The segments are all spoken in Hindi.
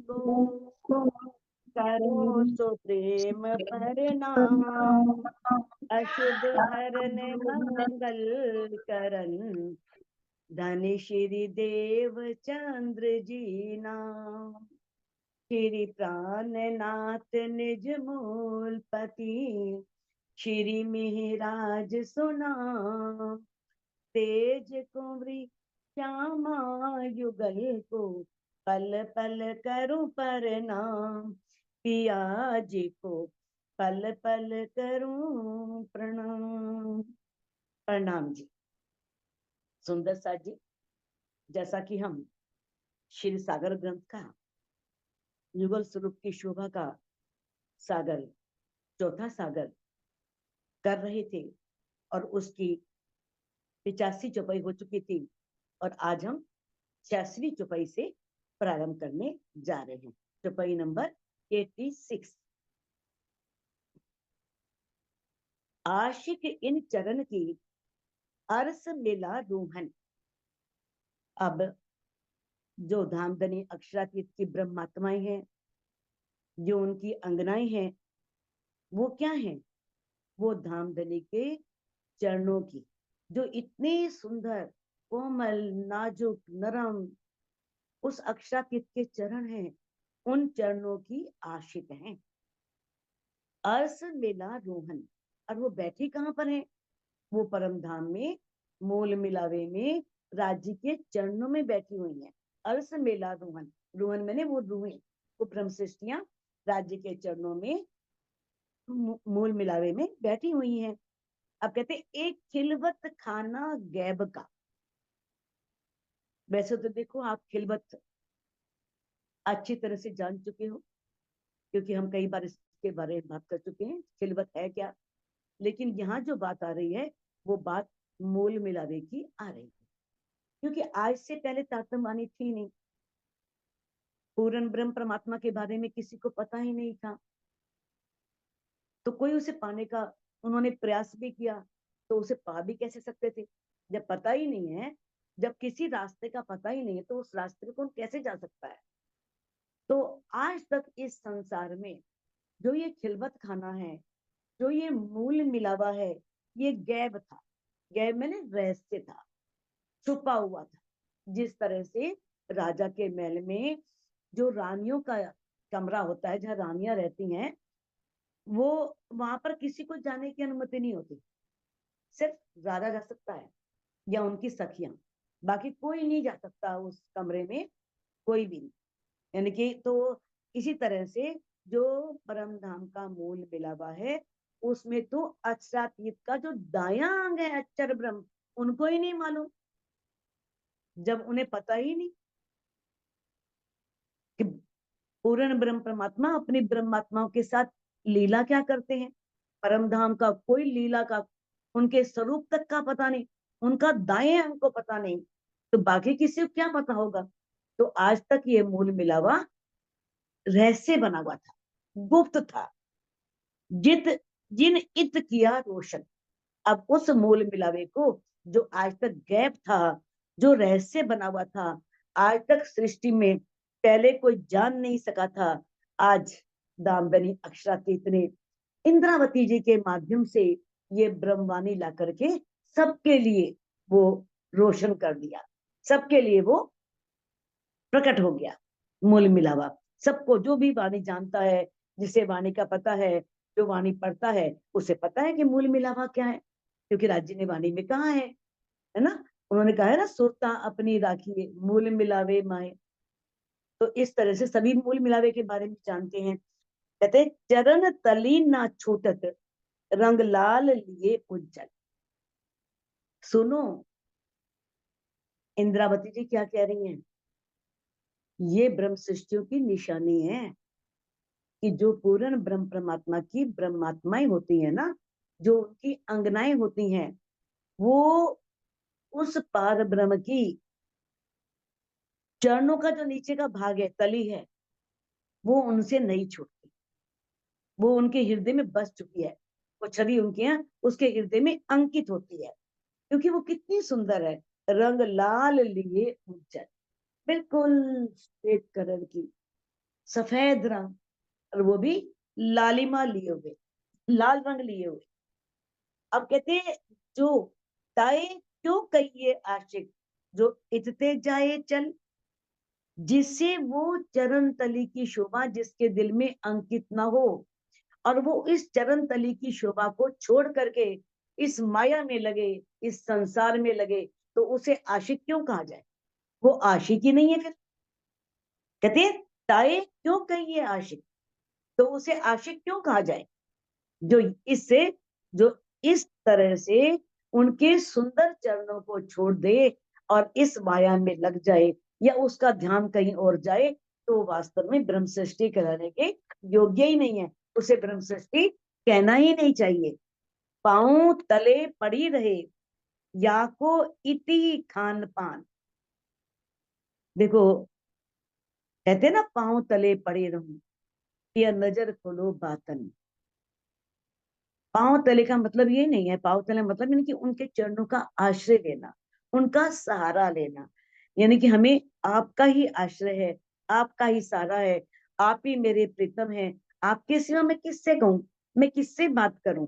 को करो सो प्रेम प्रणाम। अशुभ हरन मंगल करन धन श्री देव चंद्र जी नाम। श्री प्राणनाथ निज मूल पति श्री मिहिराज सुनाम। तेज कुंवरी श्यामा युगल को पल पल करूं प्रणाम। पिया जी को पल पल करूं प्रणाम। प्रणाम जी। सुंदर सा जी, जैसा कि हम श्री सागर ग्रंथ का युगल स्वरूप की शोभा का सागर, चौथा सागर कर रहे थे और उसकी 85 चौपाई हो चुकी थी और आज हम 86वीं चौपाई से प्रारंभ करने जा रहे हैं। चौपाई नंबर 86। आशिक इन चरण की अरस मिला रूहन। अब जो धामधनी अक्षरातीत की ब्रह्मात्माएं हैं, जो उनकी अंगनाएं हैं, वो क्या है? वो धामधनी के चरणों की, जो इतने सुंदर, कोमल, नाजुक, नरम उस अक्षरातीत के चरण हैं, उन चरणों की आशिक हैं। अर्श मिला रोहन। और वो बैठी कहाँ पर है? वो परम धाम में, मूल मिलावे में, राज्य के चरणों में बैठी हुई है। अर्श मिला रोहन। रोहन मैंने वो रूहें, वो ब्रह्म सृष्टियां राज्य के चरणों में, मूल मिलावे में बैठी हुई हैं। अब कहते एक खिलवत खाना गैब का। वैसे तो देखो, आप खिलवत अच्छी तरह से जान चुके हो, क्योंकि हम कई बार इसके बारे में बात कर चुके हैं, खिलवत है क्या। लेकिन यहाँ जो बात आ रही है, वो बात मूल मिलावे की आ रही है, क्योंकि आज से पहले तातमवाणी थी नहीं। पूर्ण ब्रह्म परमात्मा के बारे में किसी को पता ही नहीं था, तो कोई उसे पाने का उन्होंने प्रयास भी किया, तो उसे पा भी कैसे सकते थे? जब पता ही नहीं है, जब किसी रास्ते का पता ही नहीं है, तो उस रास्ते को कैसे जा सकता है? तो आज तक इस संसार में जो ये खिलवत खाना है, जो ये मूल मिलावा है, ये गैब था। गैब मैंने रहस्य था, छुपा हुआ था। जिस तरह से राजा के महल में जो रानियों का कमरा होता है, जहाँ रानियां रहती हैं, वो वहां पर किसी को जाने की अनुमति नहीं होती। सिर्फ राजा जा सकता है या उनकी सखियां, बाकी कोई नहीं जा सकता उस कमरे में, कोई भी नहीं। यानी कि तो इसी तरह से जो परम धाम का मूल मिलावा है, उसमें तो अक्षरातीत का जो दायां अंग है अक्षर ब्रह्म, उनको ही नहीं मालूम। जब उन्हें पता ही नहीं कि पूर्ण ब्रह्म परमात्मा अपनी ब्रह्मात्माओं के साथ लीला क्या करते हैं, परम धाम का कोई लीला का, उनके स्वरूप तक का पता नहीं, उनका दाएं अंग को पता नहीं, तो बाकी किसी को क्या पता होगा? तो आज तक ये मूल मिलावा रहस्य बना हुआ था, गुप्त था। जित जिन इत किया रोशन। अब उस मूल मिलावे को, जो आज तक गैप था, जो रहस्य बना हुआ था, आज तक सृष्टि में पहले कोई जान नहीं सका था, आज दामदनी अक्षरातीत ने इंद्रावती जी के माध्यम से ये ब्रह्मवाणी ला करके सबके लिए वो रोशन कर दिया, सबके लिए वो प्रकट हो गया मूल मिलावा। सबको, जो भी वाणी जानता है, जिसे वाणी का पता है, जो वाणी पढ़ता है, उसे पता है कि मूल मिलावा क्या है, क्योंकि राज्य ने वाणी में कहा है ना, उन्होंने कहा है ना, सुरता अपनी राखिए मूल मिलावे माए। तो इस तरह से सभी मूल मिलावे के बारे में जानते हैं। कहते चरण तली ना छूटत रंग लाल लिए उज्जल। सुनो, इंद्रावती जी क्या कह रही हैं? ये ब्रह्म सृष्टियों की निशानी है कि जो पूर्ण ब्रह्म परमात्मा की ब्रह्मात्माएं होती है ना, जो उनकी अंगनाएं होती हैं, वो उस पार ब्रह्म की चरणों का जो नीचे का भाग है, तली है, वो उनसे नहीं छूटती, वो उनके हृदय में बस चुकी है। वो छवि उनके यहाँ उसके हृदय में अंकित होती है, क्योंकि वो कितनी सुंदर है। रंग लाल लिए उज्जल, बिल्कुल श्वेत कलर की, सफेद रंग, और वो भी लालिमा लिए हुए, लाल रंग लिए हुए। अब कहते हैं जो ताए क्यों कहिए आशिक, जो इतते जाए चल, जिससे वो चरण तली की शोभा जिसके दिल में अंकित ना हो, और वो इस चरण तली की शोभा को छोड़ करके इस माया में लगे, इस संसार में लगे, तो उसे आशिक क्यों कहा जाए? वो आशिक ही नहीं है फिर। कहते हैं ताए क्यों कहिए आशिक, तो उसे आशिक क्यों कहा जाए? जो इससे, जो इस तरह से उनके सुंदर चरणों को छोड़ दे और इस माया में लग जाए, या उसका ध्यान कहीं और जाए, तो वास्तव में ब्रह्म सृष्टि कराने के योग्य ही नहीं है। उसे ब्रह्म सृष्टि कहना ही नहीं चाहिए। पांव तले पड़ी रहे, या को इति खान पान। देखो, कहते ना पांव तले पड़े रहूं, या नजर खोलो बातन। पांव तले का मतलब ये नहीं है, पांव तले मतलब यानी कि उनके चरणों का आश्रय लेना, उनका सहारा लेना, यानी कि हमें आपका ही आश्रय है, आपका ही सहारा है, आप ही मेरे प्रीतम हैं, आपके सिवा मैं किससे कहूं, मैं किससे बात करूं।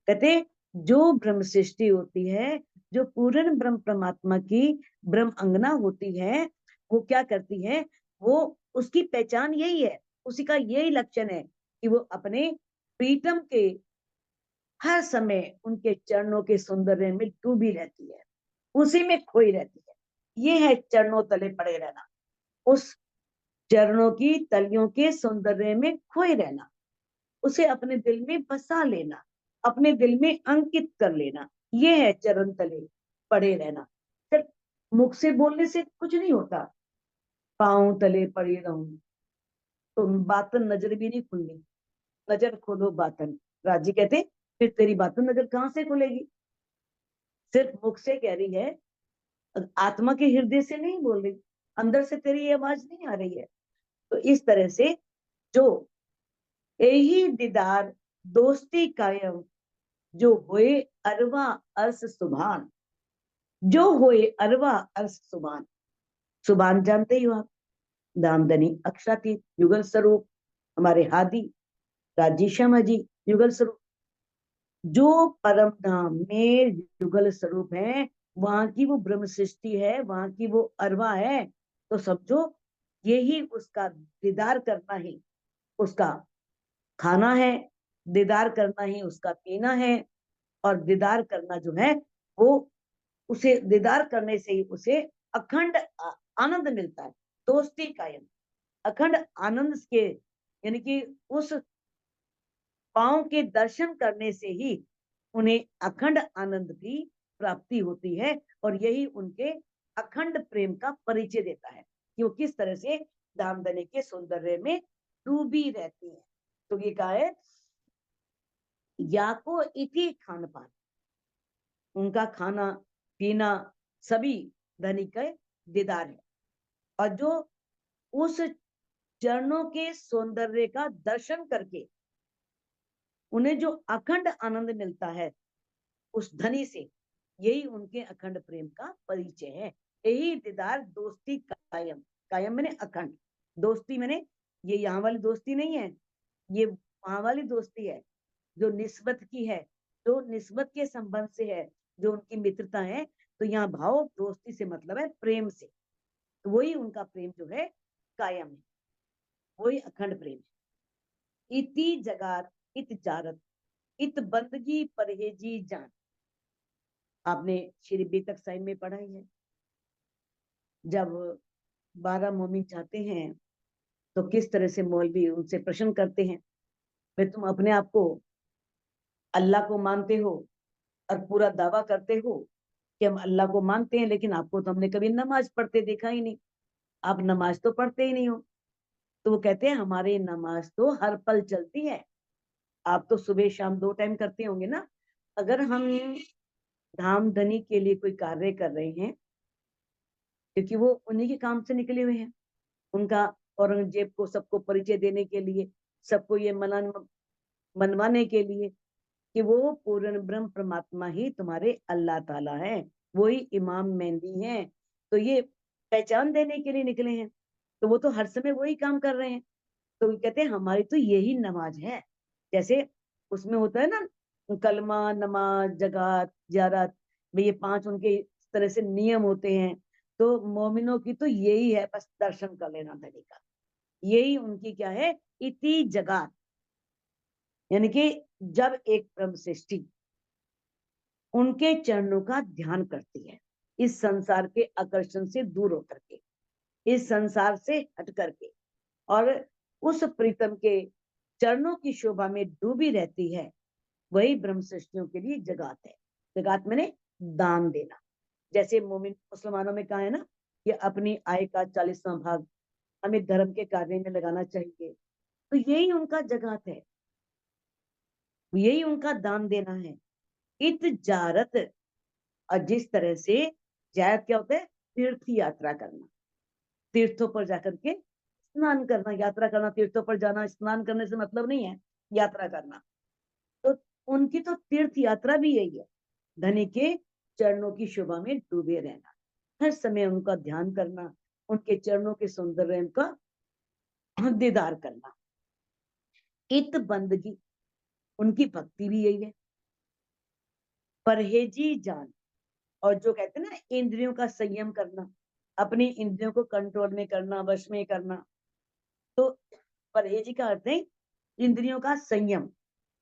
कहते जो ब्रह्म सृष्टि होती है, जो पूर्ण ब्रह्म परमात्मा की ब्रह्म अंगना होती है, वो क्या करती है, वो उसकी पहचान यही है, उसी का यही लक्षण है कि वो अपने प्रीतम के हर समय उनके चरणों के सौंदर्य में डूबी रहती है, उसी में खोई रहती है। ये है चरणों तले पड़े रहना, उस चरणों की तलियों के सौंदर्य में खोए रहना, उसे अपने दिल में बसा लेना, अपने दिल में अंकित कर लेना, ये है चरण तले पड़े रहना। सिर्फ मुख से बोलने से कुछ नहीं होता। पांव तले पड़े रहूं तो बातन नजर भी नहीं खुलनी, नजर खोलो बातन। राजी कहते फिर तेरी बातन नजर कहां से खुलेगी? सिर्फ मुख से कह रही है, आत्मा के हृदय से नहीं बोल रही, अंदर से तेरी ये आवाज नहीं आ रही है। तो इस तरह से जो यही दीदार दोस्ती कायम, जो होए अरवा अर्स सुभान, जो होए अरवा अर्स सुभान। सुभान जानते ही हो आप, दामदनी अक्षरातीत युगल स्वरूप, हमारे हादी राजी श्यामा जी युगल स्वरूप। जो परम धाम में युगल स्वरूप है, वहां की वो ब्रह्म सृष्टि है, वहां की वो अरवा है, तो समझो यही उसका दीदार करना ही उसका खाना है, दीदार करना ही उसका पीना है। और दीदार करना जो है वो, उसे दीदार करने से ही उसे अखंड आनंद मिलता है, दोस्ती कायम, अखंड आनंद के, यानी कि उस पांव के दर्शन करने से ही उन्हें अखंड आनंद की प्राप्ति होती है। और यही उनके अखंड प्रेम का परिचय देता है कि वो किस तरह से दामदने के सौंदर्य में डूबी रहती है। तो ये कहा है या को इति खान पान, उनका खाना पीना सभी धनी के दीदार है। और जो उस चरणों के सौंदर्य का दर्शन करके उन्हें जो अखंड आनंद मिलता है उस धनी से, यही उनके अखंड प्रेम का परिचय है। यही दीदार दोस्ती कायम, कायम मैंने अखंड, दोस्ती मैंने ये यहाँ वाली दोस्ती नहीं है, ये वहां वाली दोस्ती है जो निस्बत की है, जो निस्बत के संबंध से है, जो उनकी मित्रता है। तो यहाँ भाव दोस्ती से मतलब है प्रेम से, तो वही उनका प्रेम जो है कायम है, वही अखंड प्रेम है। इति जगार इत जारत, इत बंदगी परहेजी जान। आपने श्री बेतक साइन में पढ़ा ही है, जब 12 मोमिन चाहते हैं तो किस तरह से मौलवी उनसे प्रश्न करते हैं, वे तुम अपने आप को अल्लाह को मानते हो और पूरा दावा करते हो कि हम अल्लाह को मानते हैं, लेकिन आपको तो हमने कभी नमाज पढ़ते देखा ही नहीं, आप नमाज तो पढ़ते ही नहीं हो। तो वो कहते हैं हमारी नमाज तो हर पल चलती है, आप तो सुबह शाम 2 टाइम करते होंगे ना। अगर हम धाम धनी के लिए कोई कार्य कर रहे हैं, क्योंकि वो उन्हीं के काम से निकले हुए हैं, उनका औरंगजेब को सबको परिचय देने के लिए, सबको ये मनवाने के लिए कि वो पूर्ण ब्रह्म परमात्मा ही तुम्हारे अल्लाह ताला है, वही इमाम मेहंदी है, तो ये पहचान देने के लिए निकले हैं। तो वो तो हर समय वही काम कर रहे हैं। तो कहते हैं हमारी तो यही नमाज है। जैसे उसमें होता है ना, कलमा, नमाज, जगात, जियारत, ये 5 उनके इस तरह से नियम होते हैं। तो मोमिनों की तो यही है, बस दर्शन कर लेना धनी का, यही उनकी क्या है, इति जगात। यानी कि जब एक ब्रह्म सृष्टि उनके चरणों का ध्यान करती है, इस संसार के आकर्षण से दूर होकर के, इस संसार से हट करके, और उस प्रीतम के चरणों की शोभा में डूबी रहती है, वही ब्रह्म सृष्टियों के लिए जगात है। जगात मैंने दान देना। जैसे मोमिन मुसलमानों में कहा है ना कि अपनी आय का 40वां भाग हमें धर्म के कार्य में लगाना चाहिए, तो यही उनका जगात है, यही उनका दान देना है। इत जारत, और जिस तरह से जायत क्या होता है, तीर्थ यात्रा करना, तीर्थों पर जाकर के स्नान करना। यात्रा करना, तीर्थों पर जाना, स्नान करने से मतलब नहीं है यात्रा करना। तो उनकी तो तीर्थ यात्रा भी यही है, धनी के चरणों की शोभा में डूबे रहना, हर समय उनका ध्यान करना, उनके चरणों के सौंदर्य का दीदार करना। इत बंदगी, उनकी भक्ति भी यही है। परहेजी जान, और जो कहते हैं ना इंद्रियों का संयम करना, अपनी इंद्रियों को कंट्रोल में करना, वश में करना। तो परहेजी का अर्थ है इंद्रियों का संयम,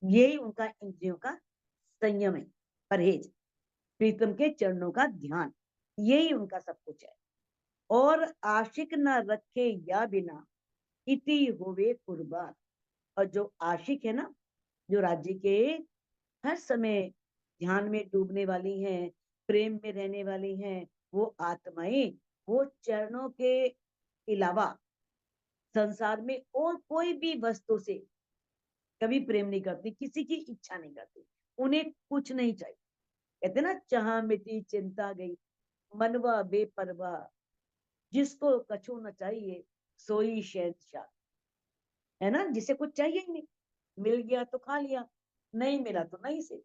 यही उनका इंद्रियों का संयम है, परहेज। प्रीतम के चरणों का ध्यान, यही उनका सब कुछ है। और आशिक न रखे या बिना, इति होवे कुर्बान। और जो आशिक है ना, जो राज्य के हर समय ध्यान में डूबने वाली हैं, प्रेम में रहने वाली हैं, वो आत्माएं, वो चरणों के अलावा संसार में और कोई भी वस्तु से कभी प्रेम नहीं करती, किसी की इच्छा नहीं करती, उन्हें कुछ नहीं चाहिए। कहते ना, चाह मिटी चिंता गई, मनवा बेपरवाह, जिसको कछु न चाहिए सोई शहंशाह। है ना, जिसे कुछ चाहिए ही नहीं, मिल गया तो खा लिया, नहीं मिला तो नहीं से,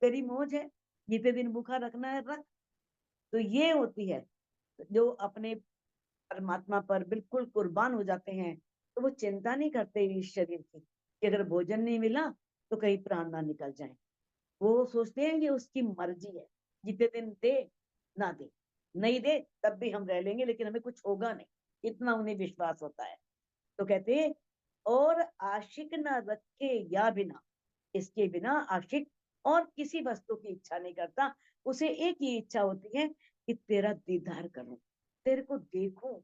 तेरी मौज है, जितने दिन भूखा रखना है रख। तो ये होती है, जो अपने परमात्मा पर बिल्कुल कुर्बान हो जाते हैं, तो वो चिंता नहीं करते इस शरीर की कि अगर भोजन नहीं मिला तो कहीं प्राण ना निकल जाए। वो सोचते हैं कि उसकी मर्जी है, जितने दिन दे ना दे, नहीं दे तब भी हम रह लेंगे, लेकिन हमें कुछ होगा नहीं, इतना उन्हें विश्वास होता है। तो कहते हैं और आशिक ना रखे या बिना, इसके बिना आशिक और किसी वस्तु की इच्छा नहीं करता, उसे एक ही इच्छा होती है कि तेरा दीदार करूं, तेरे को देखूं,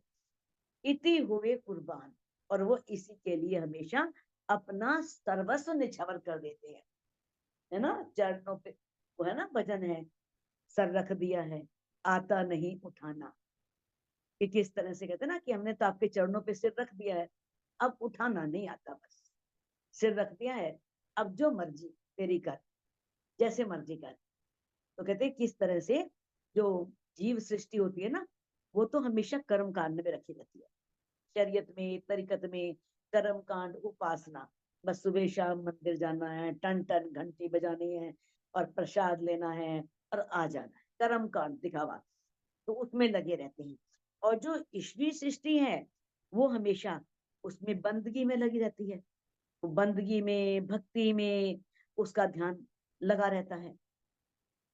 इति हुए कुर्बान। और वो इसी के लिए हमेशा अपना सर्वस्व निछावर कर देते हैं। है ना, चरणों पे वो है ना भजन है, सर रख दिया है आता नहीं उठाना, कि किस तरह से कहते हैं ना कि हमने तो आपके चरणों पे सिर रख दिया है, अब उठाना नहीं आता, बस सिर रख दिया है, अब जो मर्जी तेरी कर, जैसे मर्जी कर। तो कहते हैं किस तरह से जो जीव सृष्टि होती है ना, वो तो हमेशा कर्म कांड में रखी रहती है, शरीयत में, तरीकत में, कर्म कांड, उपासना। बस सुबह शाम मंदिर जाना है, टन टन घंटी बजानी है, और प्रसाद लेना है, और आ जाना है, कर्म कांड दिखावा, तो उसमें लगे रहते हैं। और जो ईश्वरीय सृष्टि है, वो हमेशा उसमें बंदगी में लगी रहती है, वो बंदगी में, भक्ति में उसका ध्यान लगा रहता है।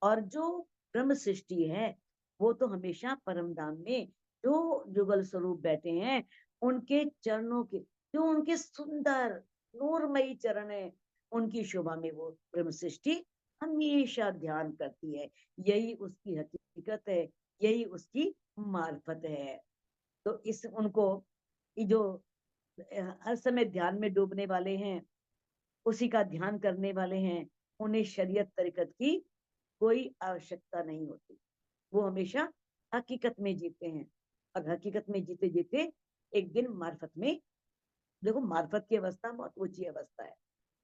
और जो ब्रह्म सृष्टि है, वो तो हमेशा परम धाम में जो जुगल स्वरूप बैठे हैं, उनके चरणों के, जो उनके सुंदर नूरमयी चरण है, उनकी शोभा में वो ब्रह्म सृष्टि हमेशा ध्यान करती है। यही उसकी हकीकत है, यही उसकी मार्फत है। तो इस उनको ये जो हर समय ध्यान में डूबने वाले हैं, उसी का ध्यान करने वाले हैं, उन्हें शरीयत तरीकत की कोई आवश्यकता नहीं होती, वो हमेशा हकीकत में जीते हैं। और हकीकत में जीते जीते एक दिन मार्फत में, देखो मार्फत की अवस्था बहुत ऊंची अवस्था है,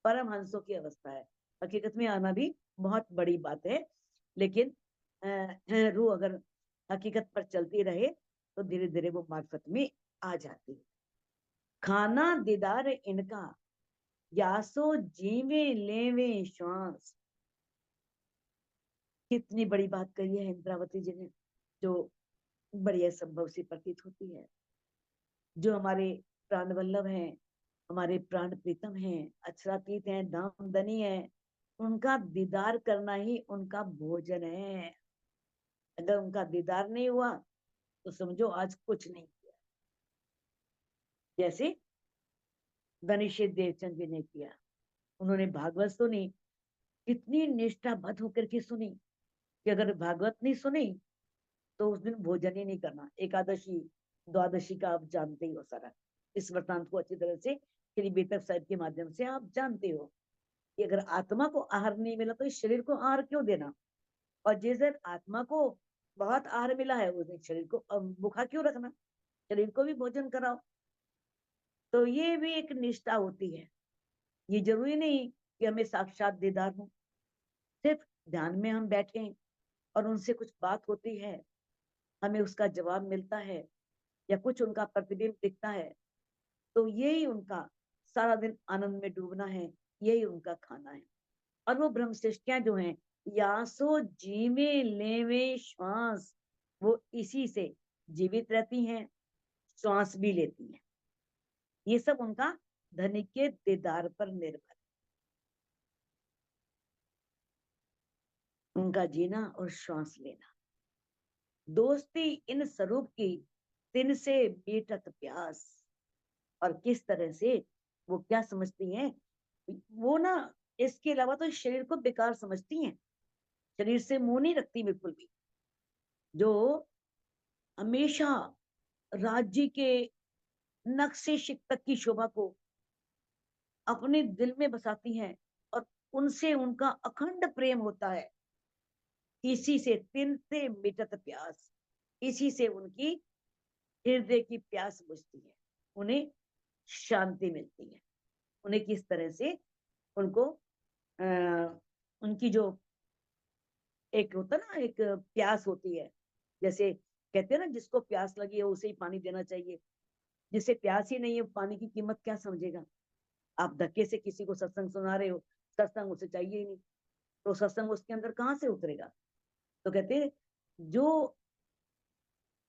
परमहंसों की अवस्था है, हकीकत में आना भी बहुत बड़ी बात है। लेकिन रूह अगर हकीकत पर चलती रहे तो धीरे धीरे वो मार्फत में आ जाती है। खाना दीदार इनका, यासो जीवे लेवे श्वास। कितनी बड़ी बात कही है इंद्रावती जी ने, जो बड़ी असंभव सी प्रतीत होती है। जो हमारे प्राण वल्लभ हैं, हमारे प्राण प्रीतम हैं, अक्षरातीत हैं, धाम धनी है, उनका दीदार करना ही उनका भोजन है। अगर उनका दीदार नहीं हुआ तो समझो आज कुछ नहीं किया। जैसे धनीषे देवचंद जी ने किया, उन्होंने भागवत सुनी, कितनी निष्ठाबद्ध होकर के सुनी कि अगर भागवत नहीं सुनी तो उस दिन भोजन ही नहीं करना। एकादशी द्वादशी का आप जानते ही हो सारा, इस वृतांत को अच्छी तरह से श्री बेतब साहिब के माध्यम से आप जानते हो कि अगर आत्मा को आहार नहीं मिला तो इस शरीर को आहार क्यों देना, और जिस दिन आत्मा को बहुत आहार मिला है उस दिन शरीर को भूखा क्यों रखना, शरीर को भी भोजन कराओ। तो ये भी एक निष्ठा होती है। ये जरूरी नहीं कि हमें साक्षात दीदार हो, सिर्फ ध्यान में हम बैठे और उनसे कुछ बात होती है, हमें उसका जवाब मिलता है या कुछ उनका प्रतिबिंब दिखता है, तो यही उनका सारा दिन आनंद में डूबना है, यही उनका खाना है। और वो ब्रह्म सृष्टियां जो हैं, यासो जीवे लेवे श्वास, वो इसी से जीवित रहती हैं, श्वास भी लेती हैं। ये सब उनका धनिक के दीदार पर निर्भर, उनका जीना और श्वास लेना। दोस्ती इन स्वरूप की तिन से मीटत प्यास। और किस तरह से वो क्या समझती हैं, वो ना इसके अलावा तो शरीर को बेकार समझती हैं, शरीर से मुंह नहीं रखती बिल्कुल भी। जो हमेशा राज्य के नक्शे शिक तक की शोभा को अपने दिल में बसाती हैं और उनसे उनका अखंड प्रेम होता है। इसी से तिन से मिटत प्यास, इसी से उनकी हृदय की प्यास बुझती है, उन्हें शांति मिलती है। उन्हें किस तरह से उनको उनकी जो एक होता है ना, एक प्यास होती है, जैसे कहते हैं ना जिसको प्यास लगी है उसे ही पानी देना चाहिए, जिसे प्यास ही नहीं है पानी की कीमत क्या समझेगा। आप धक्के से किसी को सत्संग सुना रहे हो, सत्संग उसे चाहिए ही नहीं, तो सत्संग उसके अंदर कहाँ से उतरेगा। तो कहते हैं जो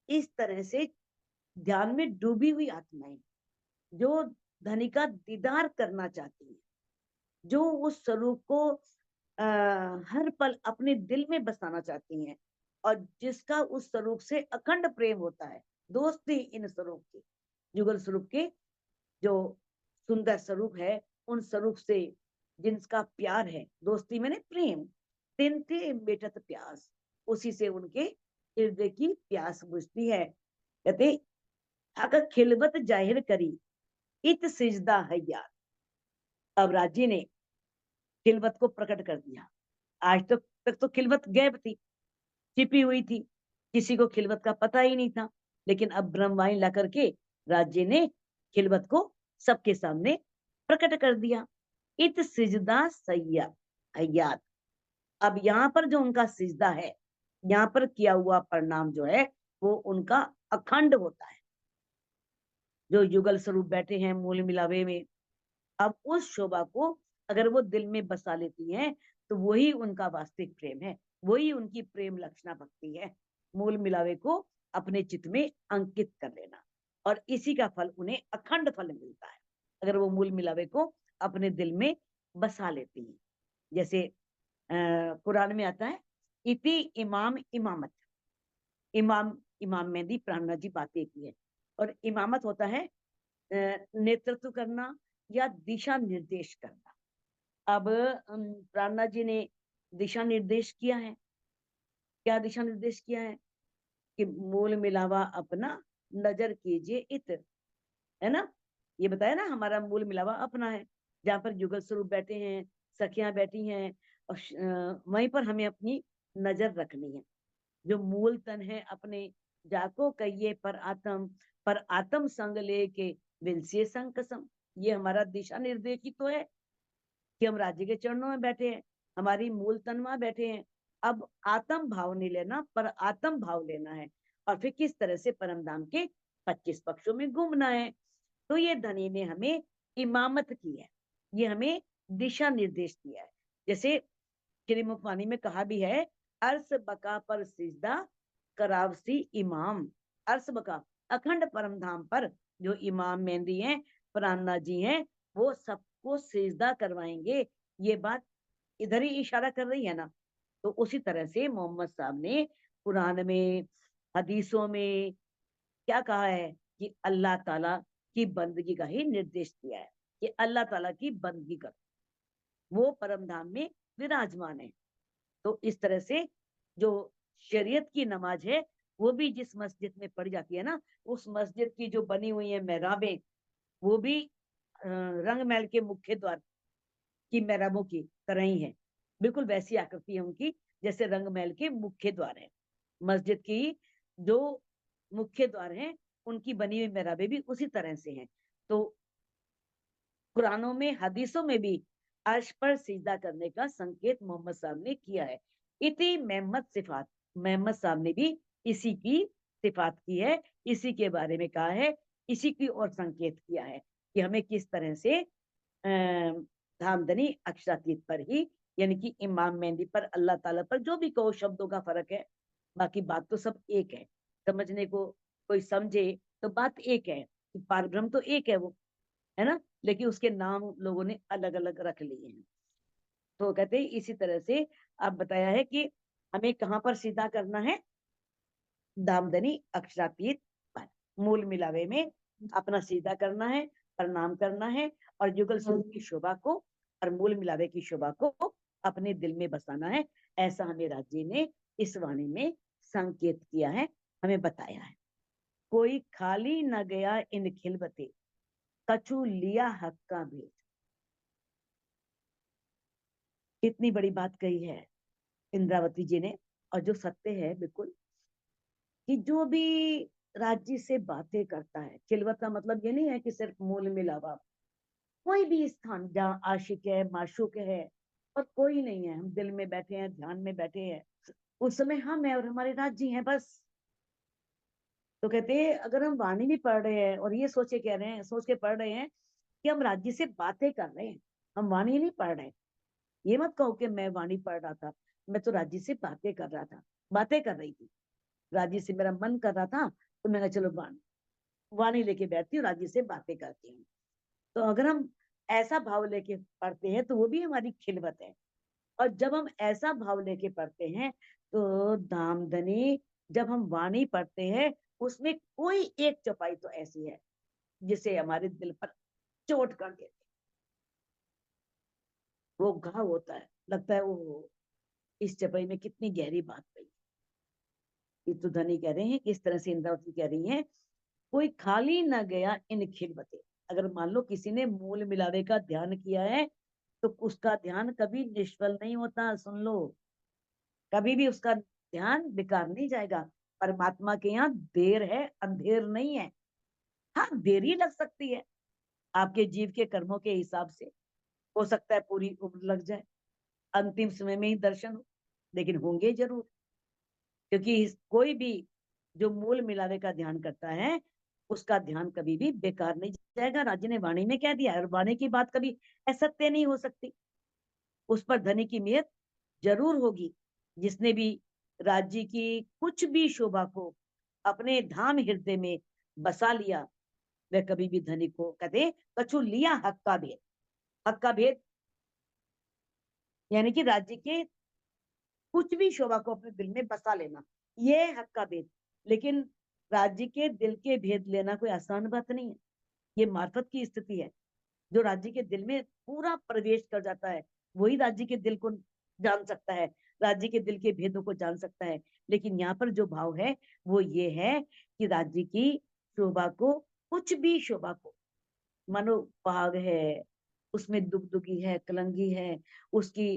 इस तरह से ध्यान में डूबी हुई आत्माएं, जो धनी का दीदार करना चाहती है, जो उस स्वरूप को हर पल अपने दिल में बसाना चाहती हैं, और जिसका उस स्वरूप से अखंड प्रेम होता है, दोस्ती इन स्वरूप की, युगल स्वरूप के जो सुंदर स्वरूप है, उन स्वरूप से जिनका प्यार है, दोस्ती मैंने प्रेम, तिनते बेटत प्यास, उसी से उनके हृदय की प्यास बुझती है। कहते अगर खिलबत जाहिर करी इत सिजदा है यार। अब राजी ने खिलबत को प्रकट कर दिया। आज तक तो खिलबत गैब थी, छिपी हुई थी, किसी को खिलबत का पता ही नहीं था, लेकिन अब ब्रह्मवाणी ला करके राज्य ने खिलबत को सबके सामने प्रकट कर दिया। इत सिजदा सैया हयात। अब यहाँ पर जो उनका सिजदा है, यहाँ पर किया हुआ प्रणाम जो है, वो उनका अखंड होता है। जो युगल स्वरूप बैठे हैं मूल मिलावे में, अब उस शोभा को अगर वो दिल में बसा लेती हैं, तो वही उनका वास्तविक प्रेम है, वही उनकी प्रेम लक्षणा भक्ति है। मूल मिलावे को अपने चित्त में अंकित कर लेना, और इसी का फल उन्हें अखंड फल मिलता है अगर वो मूल मिलावे को अपने दिल में बसा लेती हैं। जैसे कुरान में आता है, इति इमाम इमामत। इमाम इमाम मेहंदी प्राणनाथ जी बातें की है, और इमामत होता है नेतृत्व करना या दिशा निर्देश करना। अब प्राणनाथ जी ने दिशा निर्देश किया है, क्या दिशा निर्देश किया है कि मूल मिलावा अपना नजर कीजिए इत, है ना, ये बताया ना हमारा मूल मिलावा अपना है, जहाँ पर युगल स्वरूप बैठे हैं, सखियां बैठी हैं, और वहीं पर हमें अपनी नजर रखनी है। जो मूल तन है अपने, जाको कहिए पर आत्म संग लेके विलसिए संग कसम। ये हमारा दिशा निर्देश ही तो है कि हम राज्य के चरणों में बैठे हैं, हमारी मूल तन वहां बैठे हैं। अब आत्म भाव नहीं लेना, पर आत्म भाव लेना है, और फिर किस तरह से परम धाम के 25 पक्षों में घूमना है। तो ये धनी ने हमें इमामत की है, ये हमें दिशा निर्देश दिया है। जैसे श्री मुखवाणी में कहा भी है, अर्स बका पर सिजदा करावसी इमाम। अर्स बका अखंड परम धाम पर जो इमाम मेहंदी हैं, प्राणनाथ जी हैं, वो सबको सिजदा करवाएंगे। ये बात इधर ही इशारा कर रही है ना। तो उसी तरह से मोहम्मद साहब ने कुरान में, हदीसों में क्या कहा है कि अल्लाह ताला की बंदगी का ही निर्देश दिया है कि अल्लाह ताला की बंदगी करो, वो परम धाम में विराजमान है। तो इस तरह से जो शरीयत की नमाज है, वो भी जिस मस्जिद में पढ़ी जाती है ना, उस मस्जिद की जो बनी हुई है मेहराबें, वो भी रंग महल के मुख्य द्वार की मेहराबों की तरह ही है। बिल्कुल वैसी आकृति है उनकी जैसे रंग महल के मुख्य द्वार है। मस्जिद की जो मुख्य द्वार है, उनकी बनी हुई मेहराबें भी उसी तरह से हैं। तो कुरानों में, हदीसों में भी अर्श पर सिजदा करने का संकेत मोहम्मद साहब ने किया है। इति मोहम्मद सिफात, मोहम्मद साहब ने भी इसी की सिफात की है, इसी के बारे में कहा है, इसी की ओर संकेत किया है कि हमें किस तरह से धामधनी अक्षरातीत पर ही, यानी कि इमाम मेहंदी पर, अल्लाह ताला पर, जो भी कहो, शब्दों का फर्क है, बाकी बात तो सब एक है। समझने को कोई समझे तो बात एक है कि पारब्रह्म तो एक है वो, है ना, लेकिन उसके नाम लोगों ने अलग अलग रख लिए हैं। तो कहते हैं इसी तरह से आप बताया है कि हमें कहाँ पर सीधा करना है, दामदनी अक्षरातीत पर, मूल मिलावे में अपना सीधा करना है, प्रणाम करना है, और युगल सूत्र की शोभा को और मूल मिलावे की शोभा को अपने दिल में बसाना है। ऐसा हमें राज्य ने इस वाणी में संकेत किया है, हमें बताया है। कोई खाली न गया इन खिलबते, कछु लिया हक का भेद। कितनी बड़ी बात कही है इंद्रावती जी ने, और जो सत्य है बिल्कुल, कि जो भी राज्य से बातें करता है, खिलवत का मतलब ये नहीं है कि सिर्फ मूल मिलावा। कोई भी स्थान जहाँ आशिक है, माशूक है, और कोई नहीं है, हम दिल में बैठे हैं, ध्यान में बैठे हैं, उस समय हम है और हमारे राज्य हैं बस। तो कहते हैं अगर हम वाणी भी पढ़ रहे हैं और ये सोच के पढ़ रहे हैं कि हम राज्य से बातें कर रहे हैं, हम वाणी नहीं पढ़ रहे। ये मत कहो कि मैं वाणी पढ़ रहा था, मैं तो राज्य से बातें कर रहा था, बातें कर रही थी, राज्य से मेरा मन कर रहा था, तो मैंने चलो वाणी वाणी लेके बैठती हूँ, राज्य से बातें करती हूँ। तो अगर हम ऐसा भाव लेके पढ़ते हैं तो वो भी हमारी खिलवत है। और जब हम ऐसा भाव लेके पढ़ते हैं तो दामदनी, जब हम वाणी पढ़ते हैं, उसमें कोई एक चौपाई तो ऐसी है जिसे हमारे दिल पर चोट कर देती, वो घाव होता है, लगता है वो इस चौपाई में कितनी गहरी बात कही। ये तो धनी कह रहे हैं, किस तरह से इंद्रावती कह रही हैं, कोई खाली न गया इन खिलबते। अगर मान लो किसी ने मूल मिलावे का ध्यान किया है, तो उसका ध्यान कभी निष्फल नहीं होता, सुन लो, कभी भी उसका ध्यान बेकार नहीं जाएगा। परमात्मा के यहाँ देर है, अंधेर नहीं है। हाँ, देरी लग सकती है आपके जीव के कर्मों के हिसाब से, हो सकता है पूरी उम्र लग जाए, अंतिम समय में ही दर्शन हो, लेकिन होंगे जरूर। क्योंकि कोई भी जो मूल मिलावे का ध्यान करता है, उसका ध्यान कभी भी बेकार नहीं जाएगा। राज्य ने वाणी में कह दिया है, और वाणी की बात कभी असत्य नहीं हो सकती। उस पर धनी की मेहर जरूर होगी। जिसने भी राज्य की कुछ भी शोभा को अपने धाम हृदय में बसा लिया, वह कभी भी धनी को कहते कछु लिया हक का भेद। हक का भेद यानी कि राज्य के कुछ भी शोभा को अपने दिल में बसा लेना, ये है हक का भेद। लेकिन राज्य के दिल के भेद लेना कोई आसान बात नहीं है, ये मार्फत की स्थिति है। जो राज्य के दिल में पूरा प्रवेश कर जाता है, वही राज्य के दिल को जान सकता है, राज्य के दिल के भेदों को जान सकता है। लेकिन यहाँ पर जो भाव है वो ये है कि राज्य की शोभा को, कुछ भी शोभा को, मानो पाग है, उसमें दुगदुगी है, कलंगी है, उसकी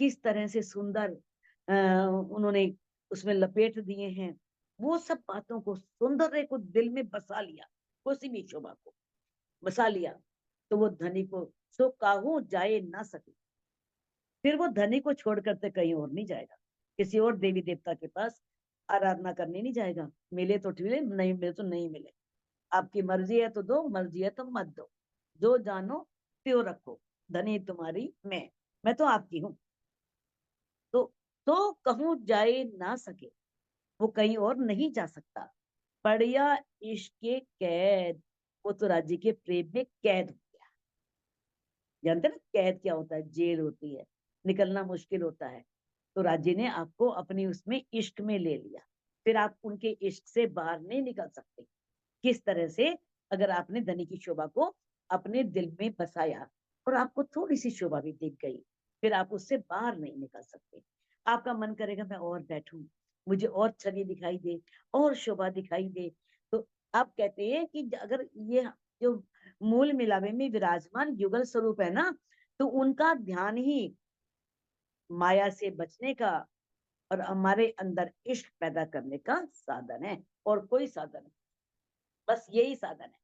किस तरह से सुंदर उन्होंने उसमें लपेट दिए हैं, वो सब बातों को, सौंदर्य को दिल में बसा लिया, किसी भी शोभा को बसा लिया, तो वो धनी को सो काहू जाए ना सके। फिर वो धनी को छोड़ करते कहीं और नहीं जाएगा, किसी और देवी देवता के पास आराधना करने नहीं जाएगा। मिले तो मिले, नहीं मिले तो नहीं मिले, आपकी मर्जी है तो दो, मर्जी है तो मत दो, जो जानो त्यो रखो, धनी तुम्हारी मैं तो आपकी हूँ। तो कहूँ जाए ना सके, वो कहीं और नहीं जा सकता। पड़िया इश्क के कैद, वो तो राज्य के प्रेम में कैद हो गया। जानते ना कैद क्या होता है, जेल होती है, निकलना मुश्किल होता है। तो राज्य ने आपको अपनी उसमें इश्क में ले लिया, फिर आप उनके इश्क से बाहर नहीं निकल सकते। किस तरह से, अगर आपने धनी की शोभा को अपने दिल में बसाया और आपको थोड़ी सी शोभा भी दिख गई, फिर आप उससे बाहर नहीं निकल सकते। आपका मन करेगा मैं और बैठूं, मुझे और छवि दिखाई दे, और शोभा दिखाई दे। तो आप कहते हैं कि अगर ये जो मूल मिलावे में विराजमान युगल स्वरूप है ना, तो उनका ध्यान ही माया से बचने का और हमारे अंदर इश्क पैदा करने का साधन है, और कोई साधन नहीं। बस यही साधन है,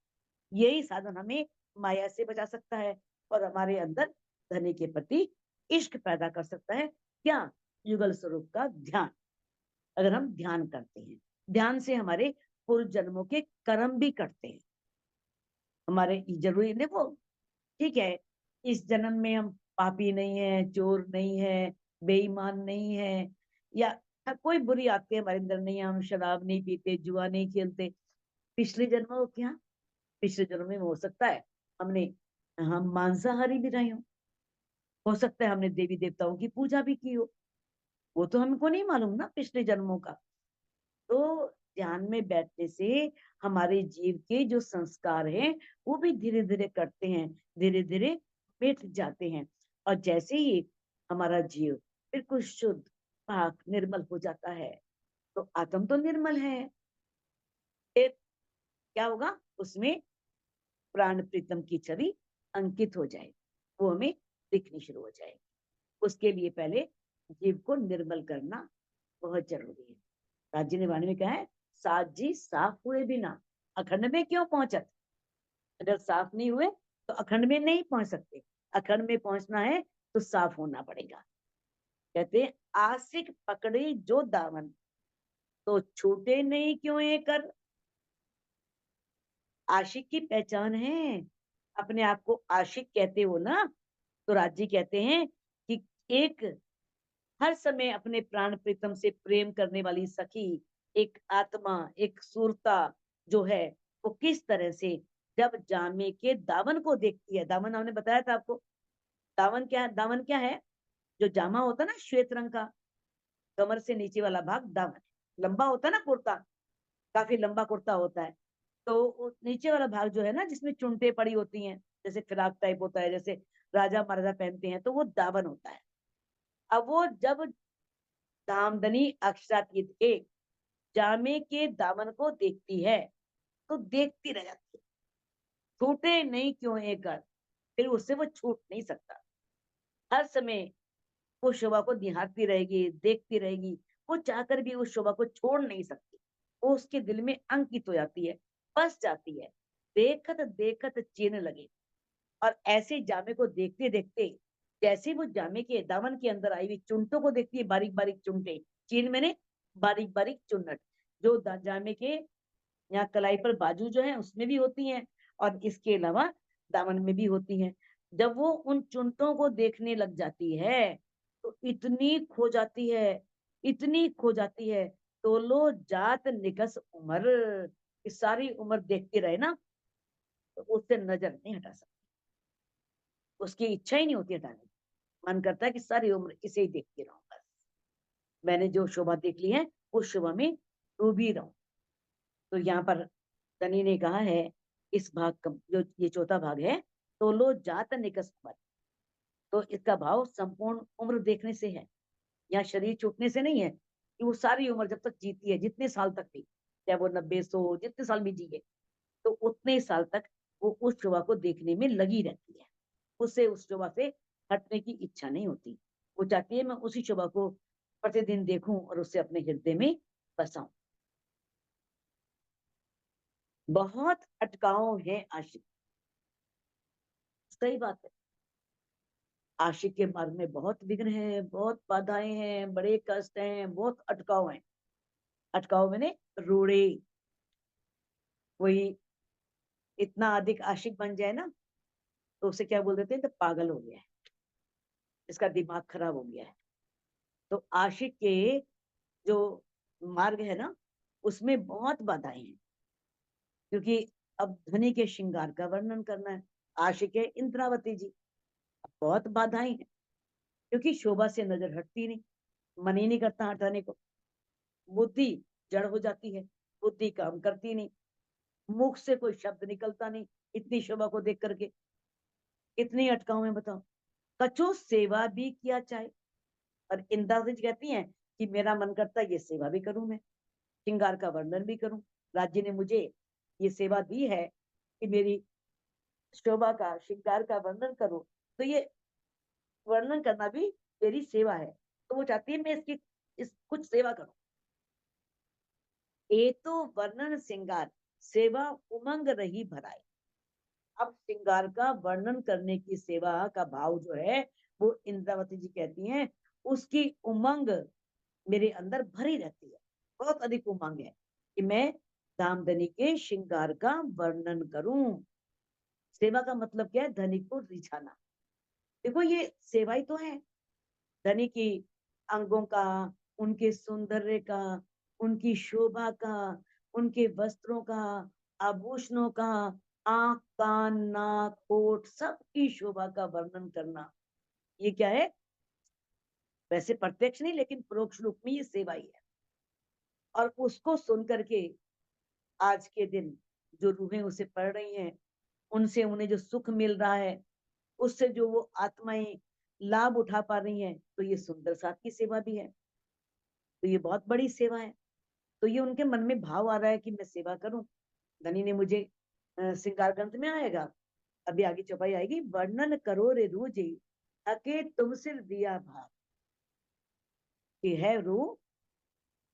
यही साधन हमें माया से बचा सकता है और हमारे अंदर धनी के प्रति इश्क पैदा कर सकता है। क्या? युगल स्वरूप का ध्यान। अगर हम ध्यान करते हैं, ध्यान से हमारे पूर्व जन्मों के कर्म भी कटते हैं। हमारे जरूरी नहीं वो, ठीक है, इस जन्म में हम पापी नहीं है, चोर नहीं है, बेईमान नहीं है, या कोई बुरी आदतें हमारे अंदर नहीं है, हम शराब नहीं पीते, जुआ नहीं खेलते। पिछले जन्मों क्या, पिछले जन्म में हो सकता है हमने हम मांसाहारी भी रहे हो सकता है हमने देवी देवताओं की पूजा भी की हो, वो तो हमको नहीं मालूम ना पिछले जन्मों का। तो ध्यान में बैठने से हमारे जीव के जो संस्कार हैं वो भी धीरे धीरे करते हैं, धीरे धीरे मिट जाते हैं। और जैसे ही हमारा जीव बिल्कुल शुद्ध, पाक, निर्मल हो जाता है, तो आत्म तो निर्मल है, फिर क्या होगा, उसमें प्राण प्रीतम की छवि अंकित हो जाए, वो हमें दिखनी शुरू हो जाएगी। उसके लिए पहले जीव को निर्मल करना बहुत जरूरी है। राज्य ने वाणी में कहा है, सात जी साफ हुए बिना अखंड में क्यों पहुंचत। अगर साफ नहीं हुए तो अखंड में नहीं पहुंच सकते। अखंड में पहुंचना है तो साफ होना पड़ेगा। कहते हैं, आशिक पकड़े जो दामन, तो छूटे नहीं क्यों ये कर। आशिक की पहचान है, अपने आप को आशिक कहते हो ना, तो राज्य कहते हैं कि एक हर समय अपने प्राण प्रीतम से प्रेम करने वाली सखी, एक आत्मा, एक सूरता जो है, वो किस तरह से जब जामे के दामन को देखती है। दामन हमने बताया था आपको, दामन क्या है, दामन क्या है, जो जामा होता है ना श्वेत रंग का, कमर से नीचे वाला भाग दामन है। लंबा होता है ना कुर्ता, काफी लंबा कुर्ता होता है, तो नीचे वाला भाग जो है ना, जिसमें चुनटे पड़ी होती हैं, जैसे फिराक टाइप होता है, जैसे राजा महाराजा पहनते हैं, तो वो दामन होता है। अब वो जब धामधनी अक्षरातीत के जामे के दामन को देखती है, तो देखती रह जाती है, छूटे नहीं क्यों एक कर, फिर उससे वो छूट नहीं सकता। हर समय वो शोभा को निहारती रहेगी, देखती रहेगी, वो चाहकर भी उस शोभा को छोड़ नहीं सकती। वो उसके दिल में अंकित हो जाती है, बस जाती है, देखत देखत चीन लगे। और ऐसे जामे को देखते देखते, जैसे वो जामे के दामन के अंदर आई हुई चुनटों को देखती है, बारीक बारीक चुनटे, चीन मैंने बारीक बारीक चुन्नट, जो जामे के यहाँ कलाई पर बाजू जो है उसमें भी होती हैं, और इसके अलावा दामन में भी होती हैं। जब वो उन चुनटों को देखने लग जाती है, तो इतनी खो जाती है, इतनी खो जाती है, तो लो जात निकस उम्र, कि सारी उम्र देखती रहे ना, तो उससे नजर नहीं हटा सकती, उसकी इच्छा ही नहीं होती हटाने की। मन करता है कि सारी उम्र इसे ही देखती रहूं, बस मैंने जो शोभा देख ली है उस शोभा में डूबी रहूं। तो यहाँ पर तनी ने कहा है, इस भाग का जो ये चौथा भाग है, तो लो जात निकस उम्र, तो इसका भाव संपूर्ण उम्र देखने से है, यहाँ शरीर छूटने से नहीं है, कि वो सारी उम्र जब तक जीती है, जितने साल तक भी, चाहे वो 90 100 जितने साल भी जिए, तो उतने साल तक वो उस शोभा को देखने में लगी रहती है, उसे उस शोभा से हटने की इच्छा नहीं होती। वो चाहती है मैं उसी शोभा को प्रतिदिन देखूं और उसे अपने हृदय में बसाऊं। बहुत अटकाव है आशिक, सही बात है, आशिक के मार्ग में बहुत विघ्न है, बहुत बाधाएं हैं, बड़े कष्ट हैं, बहुत अटकाव हैं। अटकाव मैंने रोड़े, कोई इतना अधिक आशिक बन जाए ना, तो उसे क्या बोल देते हैं, तो पागल हो गया है, इसका दिमाग खराब हो गया है। तो आशिक के जो मार्ग है ना, उसमें बहुत बाधाएं हैं, क्योंकि अब धनी के श्रृंगार का वर्णन करना है। आशिक है इंद्रावती जी। बहुत बाधाएं हैं, क्योंकि शोभा से नजर हटती नहीं, मन ही नहीं करता हटाने को। बुद्धि जड़ हो जाती है, बुद्धि काम करती नहीं, मुख से कोई शब्द निकलता नहीं इतनी शोभा को देख करके। कितनी अटकाऊ है बताओ। कछु सेवा भी किया चाहे, और इंद्रावती जी कहती हैं कि मेरा मन करता है ये सेवा भी करूं, मैं श्रृंगार का वर्णन भी करूं। राज्य ने मुझे ये सेवा दी है कि मेरी शोभा का श्रृंगार का वर्णन करूं, तो ये वर्णन करना भी मेरी सेवा है। तो वो चाहती है मैं इसकी इस कुछ सेवा करूं। ये तो वर्णन श्रृंगार सेवा उमंग रही भराई। अब श्रृंगार का वर्णन करने की सेवा का भाव जो है, वो इंद्रावती जी कहती हैं उसकी उमंग मेरे अंदर भरी रहती है। बहुत अधिक उमंग है कि मैं धामधनी के श्रृंगार का वर्णन करूं। सेवा का मतलब क्या है? धनी को रिझाना। देखो ये सेवा ही तो है। धनी की अंगों का, उनके सौंदर्य का, उनकी शोभा का, उनके वस्त्रों का, आभूषणों का, आंख कान नाक होठ सबकी शोभा का वर्णन करना, ये क्या है? वैसे प्रत्यक्ष नहीं, लेकिन परोक्ष रूप में ये सेवा ही है। और उसको सुन करके आज के दिन जो रूहें उसे पढ़ रही हैं, उनसे उन्हें जो सुख मिल रहा है, उससे जो वो आत्माएं लाभ उठा पा रही हैं, तो ये सुंदर साथ की सेवा भी है। तो ये बहुत बड़ी सेवा है। तो ये उनके मन में भाव आ रहा है कि मैं सेवा करूं। धनी ने मुझे श्रृंगार ग्रंथ में आएगा, अभी आगे चौपाई आएगी, वर्णन करो रे रूजे अके तुम सिर दिया भार। कि है रू,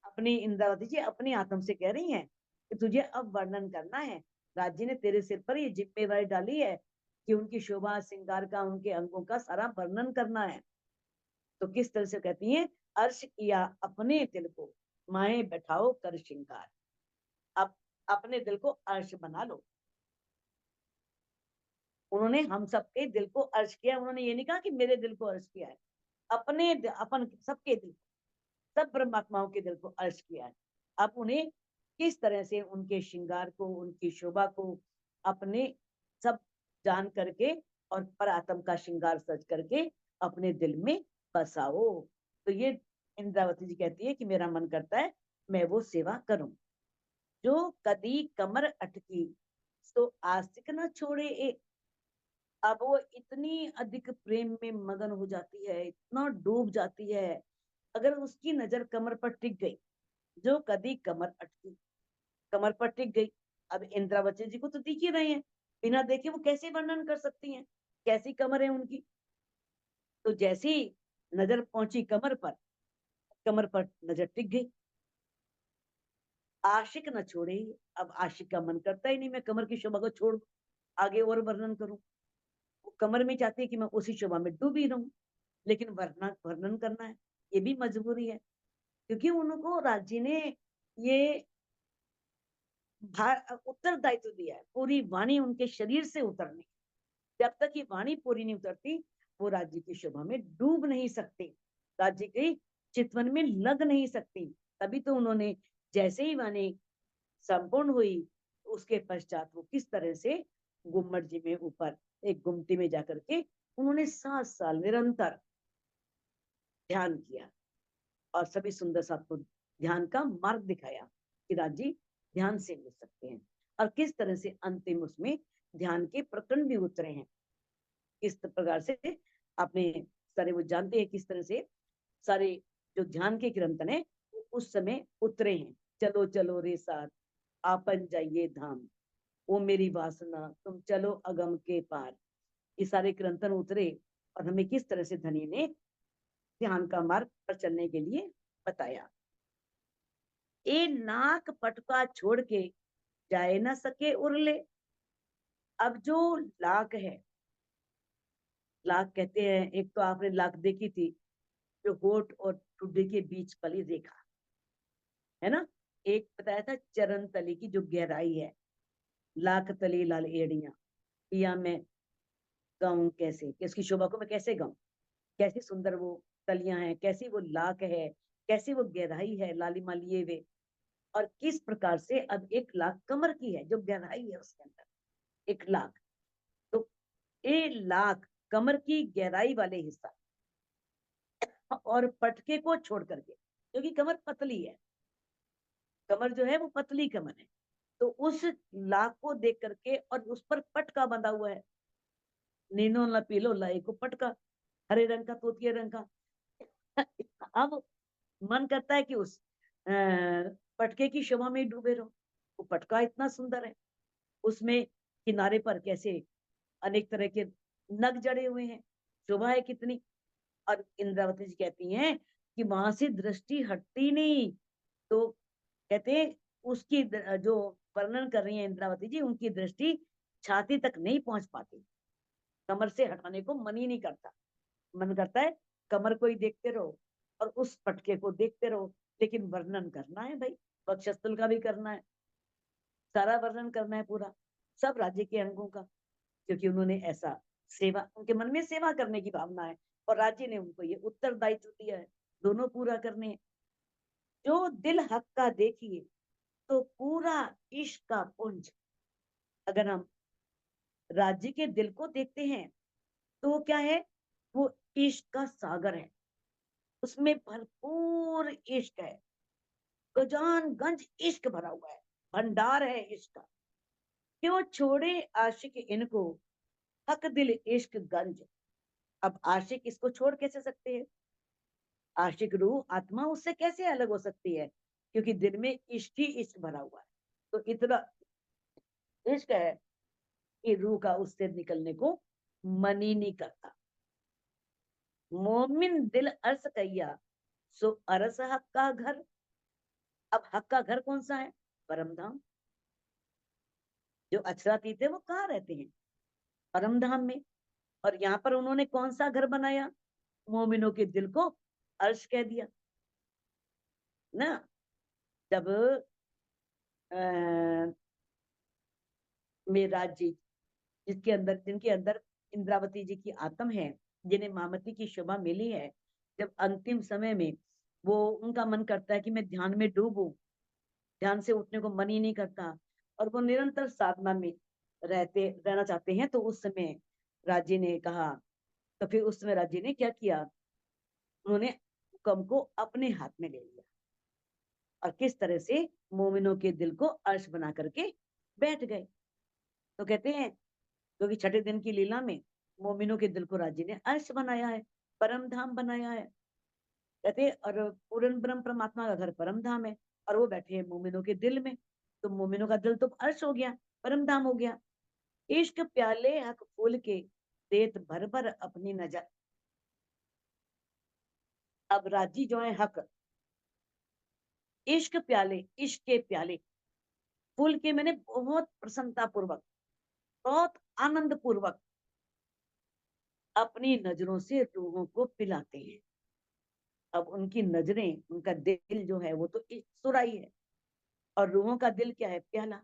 अपनी इंद्रावती जी अपनी आत्म से कह रही हैं कि तुझे अब वर्णन करना है। राज्य ने तेरे सिर पर ये जिम्मेवारी डाली है कि उनकी शोभा श्रृंगार का, उनके अंगों का सारा वर्णन करना है। तो किस तरह से कहती हैं? अर्श किया अपने दिल को, माए बैठाओ कर श्रृंगार। अब अपने दिल को अर्श बना लो। उन्होंने हम सबके दिल को अर्श किया। उन्होंने ये नहीं कहा कि मेरे दिल को अर्श किया है, अपने अपन सबके दिल, सब परमात्माओं के दिल को अर्श किया है। अब उन्हें किस तरह से उनके श्रृंगार को, उनकी शोभा को अपने सब जान करके और परात्म का श्रृंगार सज करके अपने दिल में बसाओ। तो ये इंद्रावती जी कहती है कि मेरा मन करता है मैं वो सेवा करूं। जो कदी कमर अटकी तो आस्तिक न छोड़े ए। अब वो इतनी अधिक प्रेम में मगन हो जाती है, इतना डूब जाती है, अगर उसकी नजर कमर पर टिक गई, जो कदी कमर अटकी, कमर पर टिक गई। अब इंद्रावती जी को तो दिख ही रहे हैं, बिना देखे वो कैसे वर्णन कर सकती हैं कैसी कमर है उनकी। तो जैसी नजर पहुंची कमर पर नजर टिक गई। आशिक न छोड़े। अब आशिक का मन करता ही नहीं मैं कमर की शोभा को छोड़ आगे और वर्णन करूं। वो कमर में चाहती है कि मैं उसी शोभा में डूबी रहूं, लेकिन वर्णन वर्णन करना है, ये भी मजबूरी है। क्योंकि उनको राज्य ने ये उत्तरदायित्व दिया है, पूरी वाणी उनके शरीर से उतरनी। जब तक ये वाणी पूरी नहीं उतरती, वो राज्य की शोभा में डूब नहीं सकते, राज्य के चितवन में लग नहीं सकती। तभी तो उन्होंने जैसे ही वाणी संपूर्ण हुई, उसके पश्चात वो किस तरह से गुम्मट जी में ऊपर एक गुमटी में जाकर के उन्होंने 7 साल निरंतर ध्यान किया और सभी सुंदर साथ को ध्यान का मार्ग दिखाया कि राज्य ध्यान से मिल सकते हैं। और किस तरह से अंतिम उसमें ध्यान के प्रकरण भी उतरे हैं। किस प्रकार से आपने सारे वो जानते हैं किस तरह से सारे जो ध्यान के ग्रंथ है उस समय उतरे हैं। चलो चलो रे साथ आपन जाइए धाम, वो मेरी वासना तुम चलो अगम के पार। ये सारे ग्रंथन उतरे और हमें किस तरह से धनी ने ध्यान का मार्ग पर चलने के लिए बताया। ए नाक पटका छोड़ के जाए ना सके उरले। अब जो लाख है, लाख कहते हैं, एक तो आपने लाख देखी थी जो होठ और ठुड्डी के बीच वाली रेखा है ना। एक बताया था चरण तली की जो गहराई है, लाख तली लाल एड़िया, या मैं गाऊं कैसे, कि उसकी शोभा को मैं कैसे गाऊं, कैसी सुंदर वो तलियां हैं, कैसी वो लाख है, कैसी वो गहराई है लालिमा लिए वे। और किस प्रकार से अब 1 लाख कमर की है, जो गहराई है उसके अंदर 1 लाख, तो 1 लाख कमर की गहराई वाले हिस्सा और पटके को छोड़ करके, क्योंकि कमर पतली है, कमर जो है वो पतली कमर है, तो उस लाख को देख करके, और उस पर पटका बंधा हुआ है, नीनो ला पीलो लाई को पटका, हरे रंग का, तोतिया रंग का। अब मन करता है कि उस पटके की शोभा में डूबे रहो। वो पटका इतना सुंदर है, उसमें किनारे पर कैसे अनेक तरह के नग जड़े हुए हैं, शोभा है कितनी। और इंद्रावती जी कहती हैं कि वहां से दृष्टि हटती नहीं, तो कहते हैं उसकी जो वर्णन कर रही है इंद्रावती जी, उनकी दृष्टि छाती तक नहीं पहुंच पाती, कमर से हटाने को मन ही नहीं करता, मन करता है कमर को ही देखते रहो और उस पटके को देखते रहो। लेकिन वर्णन करना है भाई, वक्षस्थल का भी करना है, सारा वर्णन करना है पूरा, सब राज्य के अंगों का, क्योंकि उन्होंने ऐसा सेवा, उनके मन में सेवा करने की भावना है, और राज्य ने उनको ये उत्तरदायित्व दिया है, दोनों पूरा करने हैं। जो दिल हक का देखिए तो पूरा इश्क का पुंज, अगर हम राज्य के दिल को देखते हैं तो वो क्या है, वो इश्क का सागर है, उसमें भरपूर इश्क है, गजान गंज इश्क भरा हुआ है, भंडार है इश्क का। क्यों छोड़े आशिक इनको, हक दिल इश्क गंज। अब आशिक इसको छोड़ कैसे सकते हैं, आशिक रूह आत्मा उससे कैसे अलग हो सकती है, क्योंकि दिल में इश्क ही इश्क भरा हुआ है, तो इतना इश्क है कि रूह का उससे निकलने को मन ही नहीं करता। मोमिन दिल अर्स कैया, सो अरस हक का घर। अब हक का घर कौन सा है, परम धाम। जो अक्षरातीत है वो कहाँ रहते हैं, परम धाम में। और यहाँ पर उन्होंने कौन सा घर बनाया, मोमिनों के दिल को अर्श कह दिया ना। जब मेराज जी, जिसके अंदर, जिनके अंदर इंद्रावती जी की आत्म है, जिन्हें मामती की शोभा मिली है, जब अंतिम समय में वो, उनका मन करता है कि मैं ध्यान में डूबूं, ध्यान से उठने को मन ही नहीं करता, और वो निरंतर साधना में रहना चाहते हैं, तो उस समय राज्य ने कहा, तो फिर उस समय राज्य ने क्या किया, उन्होंने हुक्म को अपने हाथ में ले लिया, और किस तरह से मोमिनों के दिल को अर्श बना करके बैठ गए। तो कहते हैं, क्योंकि छठे दिन की लीला में मोमिनों के दिल को राज्य ने अर्श बनाया है, परम धाम बनाया है, कहते, और पूर्ण ब्रह्म परमात्मा का घर परम धाम है, और वो बैठे हैं मोमिनों के दिल में, तो मोमिनों का दिल तो अर्श हो गया, परम धाम हो गया। इश्क प्याले हक फूल के, देत भर भर अपनी नजर। अब राजी जो है हक, इश्क प्याले, इश्क के प्याले, फूल के मैंने बहुत प्रसन्नता पूर्वक, बहुत आनंद पूर्वक अपनी नजरों से रूहों को पिलाते हैं। अब उनकी नजरें, उनका दिल जो है वो तो सुराई है, और रूहों का दिल क्या है, प्याला।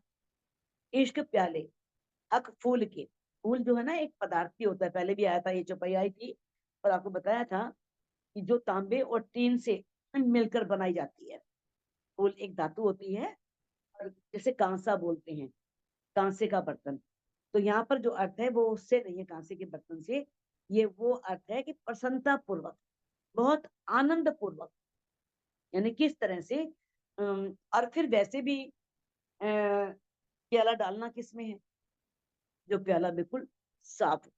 इश्क प्याले हक फूल के, फूल जो है ना एक पदार्थ भी होता है, पहले भी आया था, ये चौपाई आई थी और आपको बताया था कि जो तांबे और टीन से मिलकर बनाई जाती है, फूल एक धातु होती है, और जैसे कांसा बोलते हैं, कांसे का बर्तन, तो यहाँ पर जो अर्थ है वो उससे नहीं है, कांसे के बर्तन से, ये वो अर्थ है कि प्रसन्नता पूर्वक, बहुत आनंद पूर्वक, यानी किस तरह से और फिर वैसे भी प्याला डालना किस में है, जो प्याला बिल्कुल साफ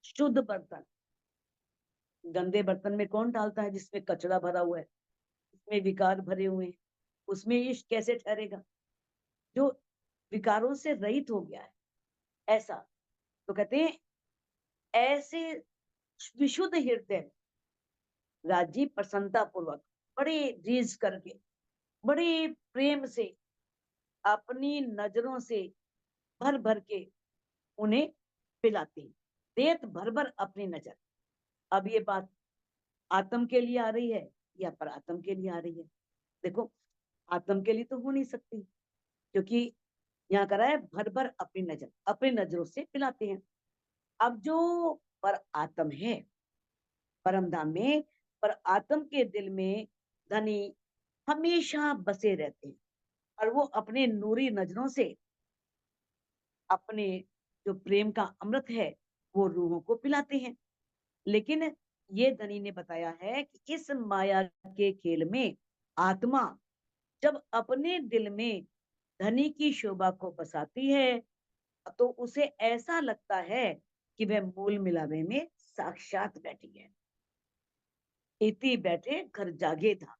शुद्ध बर्तन, गंदे बर्तन में कौन डालता है, जिसमें कचरा भरा हुआ है, जिसमें विकार भरे हुए हैं, उसमें इश्क कैसे ठहरेगा, जो विकारों से रहित हो गया है, ऐसा। तो कहते हैं ऐसे विशुद्ध हृदय राजी प्रसन्नता पूर्वक, बड़े रीझ करके, बड़े प्रेम से, अपनी नजरों से भर भर के उन्हें पिलाते हैं, देत भर भर अपनी नजर। अब ये बात आत्म के लिए आ रही है या पर आत्म के लिए आ रही है, देखो आत्म के लिए तो हो नहीं सकती, क्योंकि यहाँ करा है भर भर अपनी नजर, अपनी नजरों से पिलाते हैं। अब जो पर आत्म है परम धाम में, पर आत्म के दिल में धनी हमेशा बसे रहते हैं, और वो अपने नूरी नजरों से अपने जो प्रेम का अमृत है वो रूहों को पिलाते हैं। लेकिन ये धनी ने बताया है कि इस माया के खेल में आत्मा जब अपने दिल में धनी की शोभा को बसाती है तो उसे ऐसा लगता है कि वह मूल मिलावे में साक्षात बैठी है। इति बैठे घर जागे धाम,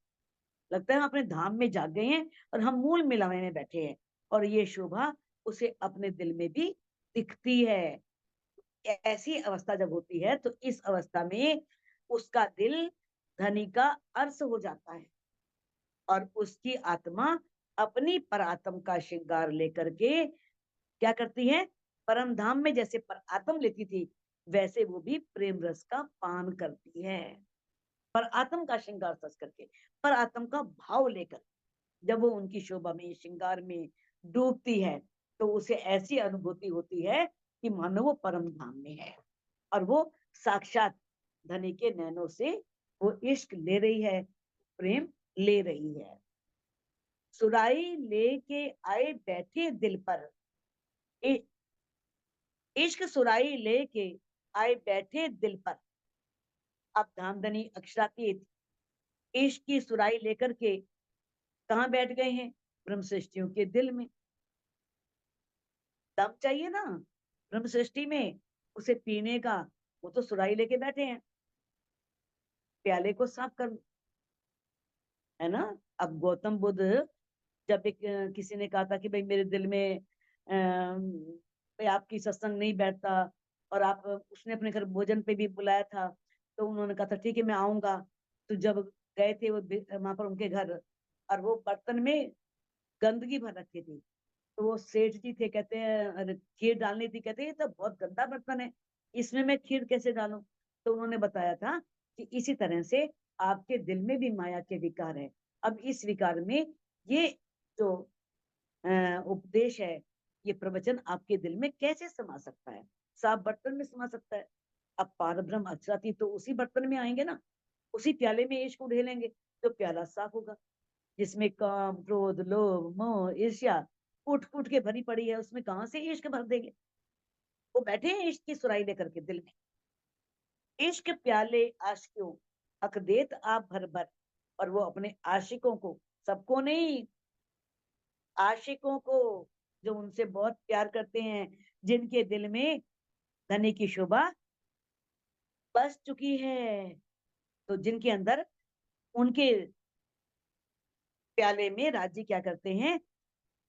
लगता है हम अपने धाम में जाग गए हैं और हम मूल मिलावे में बैठे हैं, और ये शोभा उसे अपने दिल में भी दिखती है। ऐसी अवस्था जब होती है तो इस अवस्था में उसका दिल धनी का अर्श हो जाता है और उसकी आत्मा अपनी परात्म का श्रृंगार लेकर के क्या करती है, परम धाम में जैसे पर आत्म लेती थी वैसे वो भी प्रेम रस का पान करती है। पर आत्म का श्रृंगार सस करके, पर आत्म का भाव लेकर जब वो उनकी शोभा में श्रृंगार में डूबती है तो उसे ऐसी अनुभूति होती है कि मानो वो परम धाम में है और वो साक्षात धनी के नैनों से वो इश्क ले रही है, प्रेम ले रही है। सुराई लेके आए बैठे दिल पर, इश्क सुराई लेके आए बैठे दिल पर। अब धामधनी अक्षरातीत इश्क की सुराई लेकर के कहाँ बैठ गए हैं, ब्रह्म सृष्टियों के दिल में। दम चाहिए ना ब्रह्म सृष्टि में उसे पीने का, वो तो सुराई लेके बैठे हैं, प्याले को साफ कर, है ना। अब गौतम बुद्ध जब एक किसी ने कहा था कि भाई मेरे दिल में भाई आपकी सत्संग नहीं बैठता और आप, उसने अपने घर भोजन पे भी बुलाया था, तो उन्होंने कहा था ठीक है मैं आऊंगा। तो जब गए थे वो वहां पर उनके घर, और वो बर्तन में गंदगी भर रखी थी, तो वो सेठ जी थे, कहते हैं अरे खीर डालनी थी, कहते हैं ये तो बहुत गंदा बर्तन है, इसमें मैं खीर कैसे डालूं। तो उन्होंने बताया था कि इसी तरह से आपके दिल में भी माया के विकार है। अब इस विकार में ये जो उपदेश है, ये प्रवचन आपके दिल में कैसे समा सकता है, साफ बर्तन में समा सकता है। अब पार ब्रह्म अक्षराती तो उसी बर्तन में आएंगे ना, उसी प्याले में इश्क ढेलेंगे तो प्याला साफ होगा। जिसमें काम क्रोध लोभ मोह ईर्ष्या उठ उठ के भरी पड़ी है, उसमें कहां से इश्क भर देंगे। वो बैठे हैं इश्क की सुराई लेकर के दिल में। इश्क प्याले आशिकों हक देत आप भर भर, और वो अपने आशिकों को, सबको नहीं, आशिकों को, जो उनसे बहुत प्यार करते हैं, जिनके दिल में धनी की शोभा बस चुकी है, तो जिनके अंदर उनके प्याले में राज्य क्या करते हैं,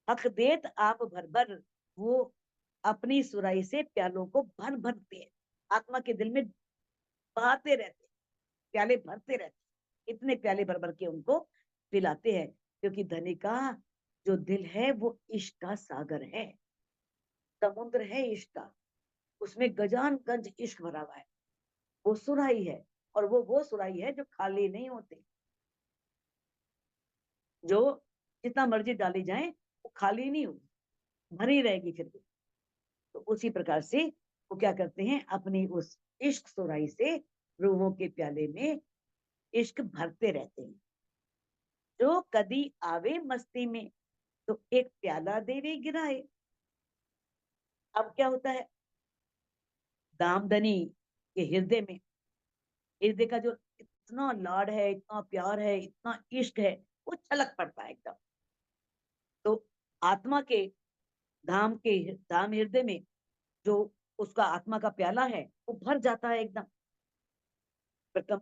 हक देत आप भर भर, वो अपनी सुराई से प्यालों को भर भरते हैं, आत्मा के दिल में बहाते रहते हैं, प्याले भरते रहते हैं, इतने प्याले भर भर के उनको पिलाते हैं, क्योंकि धनी का जो दिल है वो इश्क का सागर है, समुद्र है इश्क का, उसमें गजान गंज इश्क भरा हुआ है, वो सुराई है, और वो सुराई है जो खाली नहीं होती, जो जितना मर्जी डाली जाए वो खाली नहीं होगी, भरी रहेगी फिर भी। तो उसी प्रकार से वो क्या करते हैं, अपनी उस इश्क सुराई से रूहों के प्याले में इश्क भरते रहते हैं। जो कदी आवे मस्ती में तो एक प्याला देवे गिराए। अब क्या होता है, दामदनी के हृदय में, हृदय का जो इतना लाड है, इतना प्यार है, इतना इश्क है, वो छलक पड़ता है एकदम। तो आत्मा के धाम हृदय में जो उसका आत्मा का प्याला है वो भर जाता है एकदम।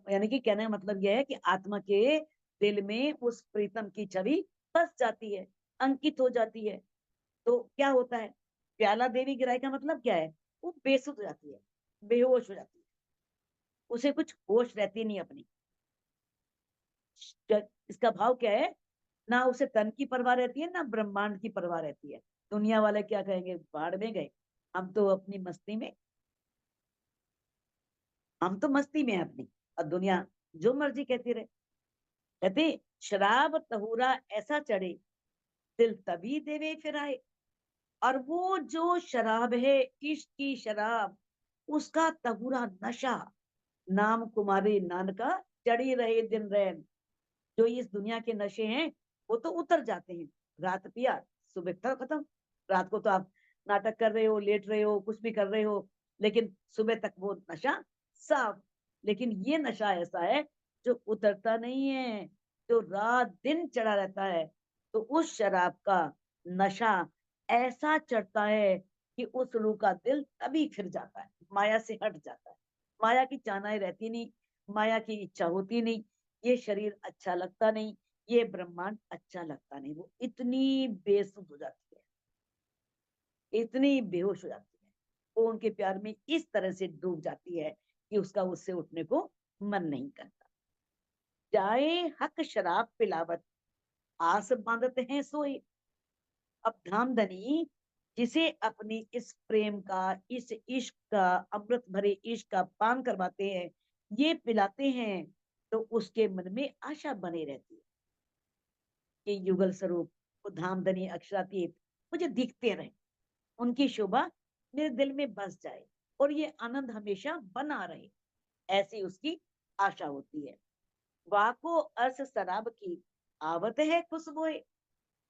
यानी कि कहने का मतलब यह है कि आत्मा के दिल में उस प्रीतम की छवि बस जाती है, अंकित हो जाती है। तो क्या होता है, प्याला देवी गिराई का मतलब क्या है, वो बेसुध हो जाती है, बेहोश हो जाती है, उसे कुछ होश रहती नहीं अपनी। इसका भाव क्या है, ना उसे तन की परवाह रहती है ना ब्रह्मांड की परवाह रहती है। दुनिया वाले क्या कहेंगे, बाढ़ में गए, हम तो अपनी मस्ती में, हम तो मस्ती में है अपनी, और दुनिया जो मर्जी कहती रहे। कहते शराब तहूरा ऐसा चढ़े दिल तभी देवे फिराए। और वो जो शराब है, इश्क की शराब, उसका तहूरा नशा, नाम कुमारी नानका चढ़ी रहे दिन रैन। जो इस दुनिया के नशे हैं वो तो उतर जाते हैं, रात पिया, सुबह तक खत्म। रात को तो आप नाटक कर रहे हो, लेट रहे हो, कुछ भी कर रहे हो, लेकिन सुबह तक वो नशा साफ। लेकिन ये नशा ऐसा है जो उतरता नहीं है, जो रात दिन चढ़ा रहता है। तो उस शराब का नशा ऐसा चढ़ता है कि उस रूह का दिल तभी फिर जाता है, माया से हट जाता है। माया की चाहनाएं रहती नहीं, माया की इच्छा होती नहीं, ये शरीर अच्छा लगता नहीं, ये ब्रह्मांड अच्छा लगता नहीं। वो इतनी बेसुध हो जाती है, इतनी बेहोश हो जाती है, वो उनके प्यार में इस तरह से डूब जाती है कि उसका उससे उठने को मन नहीं करता। जाए हक शराब पिलावत, आस बांधते हैं सोए। अब धामधनी जिसे अपनी इस प्रेम का, इस इश्क का, अमृत भरे इश्क का पान करवाते हैं, ये पिलाते हैं, तो उसके मन में आशा बनी रहती है कि युगल स्वरूप वो धामधनी अक्षरातीत मुझे दिखते रहे, उनकी शोभा मेरे दिल में बस जाए और ये आनंद हमेशा बना रहे, ऐसी उसकी आशा होती है। वाको अर्स शराब की आवत है खुशबुए,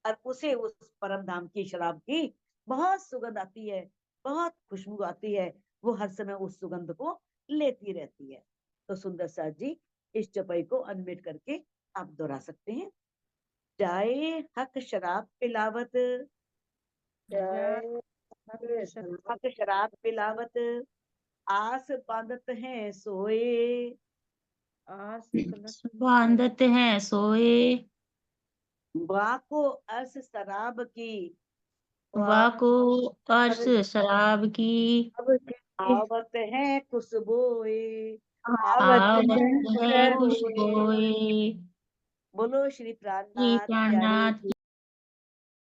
और उसे उस परम धाम की शराब की बहुत सुगंध आती है, बहुत खुशबू आती है, वो हर समय उस सुगंध को लेती रहती है। तो सुंदर साथ जी इस चौपाई को अनम्यूट करके आप दोहरा सकते हैं। जाए हक शराब पिलावत, जय हक शराब हक शराब पिलावत, आस बांधत हैं सोए। आस कलश बांधत हैं सोए। वाको अर्स शराब की वाको अर्श शराब की आवत है खुशबोए। आवत है खुशबोए। बोलो श्री श्री प्राणनाथ प्यारे प्राणनाथ की